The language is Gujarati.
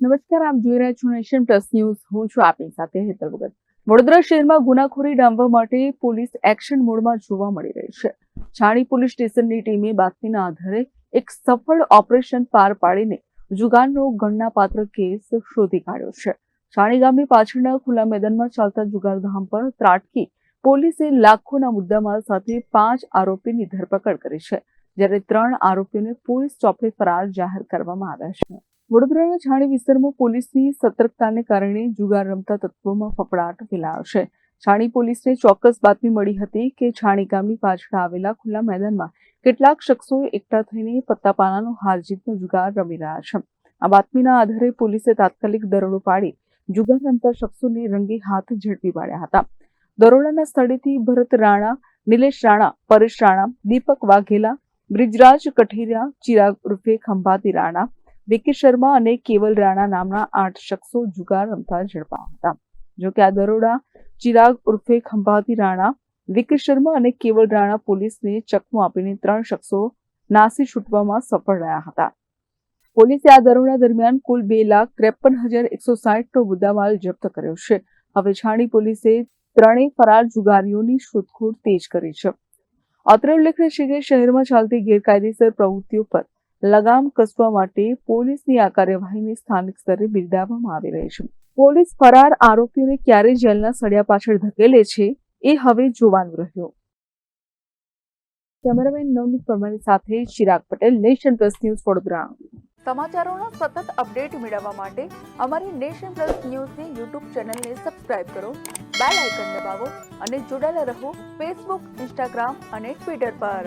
નમસ્કાર, આપ જોઈ રહ્યા છો નેશન પ્લસ ન્યૂઝ. હું છું આપની સાથે હેતલ ભગત. વડોદરા શહેરમાં ગુનાખોરી ડામવા માટે પોલીસ એક્શન મોડમાં જોવા મળી રહી છે. છાણી પોલીસ સ્ટેશનની ટીમે બાતમીના આધારે એક સફળ ઓપરેશન પાર પાડીને જુગારનો ગણનાપાત્ર કેસ શોધી કાઢ્યો છે. છાણી ગામની પાછળના ખુલ્લા મેદાનમાં ચાલતા જુગારધામ પર ત્રાટકી પોલીસે લાખોના મુદ્દામાલ સાથે 5 આરોપીની ધરપકડ કરી છે, જ્યારે 3 આરોપીઓને પોલીસ ચોપડે ફરાર જાહેર કરવામાં આવ્યા છે. વડોદરાના છાણી વિસ્તારમાં પોલીસની સતર્કતાને કારણે જુગાર રમતા તત્વોમાં ફફડાટ ફેલાયો છે. છાણી પોલીસને ચોક્કસ બાતમી મળી હતી કે છાણી ગામની પાછળ આવેલા ખુલ્લા મેદાનમાં કેટલાક શખ્સો એકઠા થઈને પત્તાપાનાનો હાર-જીતનો જુગાર રમી રહ્યા છે. આ બાતમીના આધારે પોલીસે તાત્કાલિક દરોડો પાડી જુગાર રમતા શખ્સોને રંગે હાથ ઝડપી પાડ્યા હતા. દરોડાના સ્થળેથી ભરત રાણા, નિલેશ રાણા, પરેશ રાણા, દીપક વાઘેલા, બ્રિજરાજ કઠેરિયા, ચિરાગ ઉર્ફે ખંભાતી રાણા, વિકી શર્મા અને કેવલ રાણા નામના 8 શખ્સો જુગાર રમતા ઝડપાયા હતા. જોકે આ દરોડા ચિરાગ ઉર્ફે ખંભાતી રાણા, વિકી શર્મા અને કેવલ રાણા પોલીસને ચકમો આપીને 3 શખ્સો નાસી છૂટવામાં સફળ રહ્યા હતા. પોલીસે આ દરોડા દરમિયાન કુલ 2,53,160નો મુદ્દામાલ જપ્ત કર્યો છે. હવે છાણી પોલીસે 3 ફરાર જુગારીઓની શોધખોળ તેજ કરી છે. અત્રે ઉલ્લેખનીય છે કે શહેરમાં ચાલતી ગેરકાયદેસર પ્રવૃત્તિઓ પર લગામ કસવા માટે પોલીસની આ કાર્યવાહીને સ્થાનિક સ્તરે બિરદાવવામાં આવી રહી છે. પોલીસ ફરાર આરોપીઓને ક્યારે જેલના સળિયા પાછળ ધકેલે છે એ હવે જોવાનું રહ્યું. કેમેરામેન નવનીત પરમારની સાથે Chirag Patel, Nation Plus News, Vadodara. સમાચારોના સતત અપડેટ મેળવવા માટે અમારી નેશન પ્લસ ન્યૂઝની યુટ્યુબ ચેનલને સબસ્ક્રાઇબ કરો, બેલ આઇકન દબાવો અને જોડાયેલા રહો ફેસબુક, ઇન્સ્ટાગ્રામ અને ટ્વિટર પર.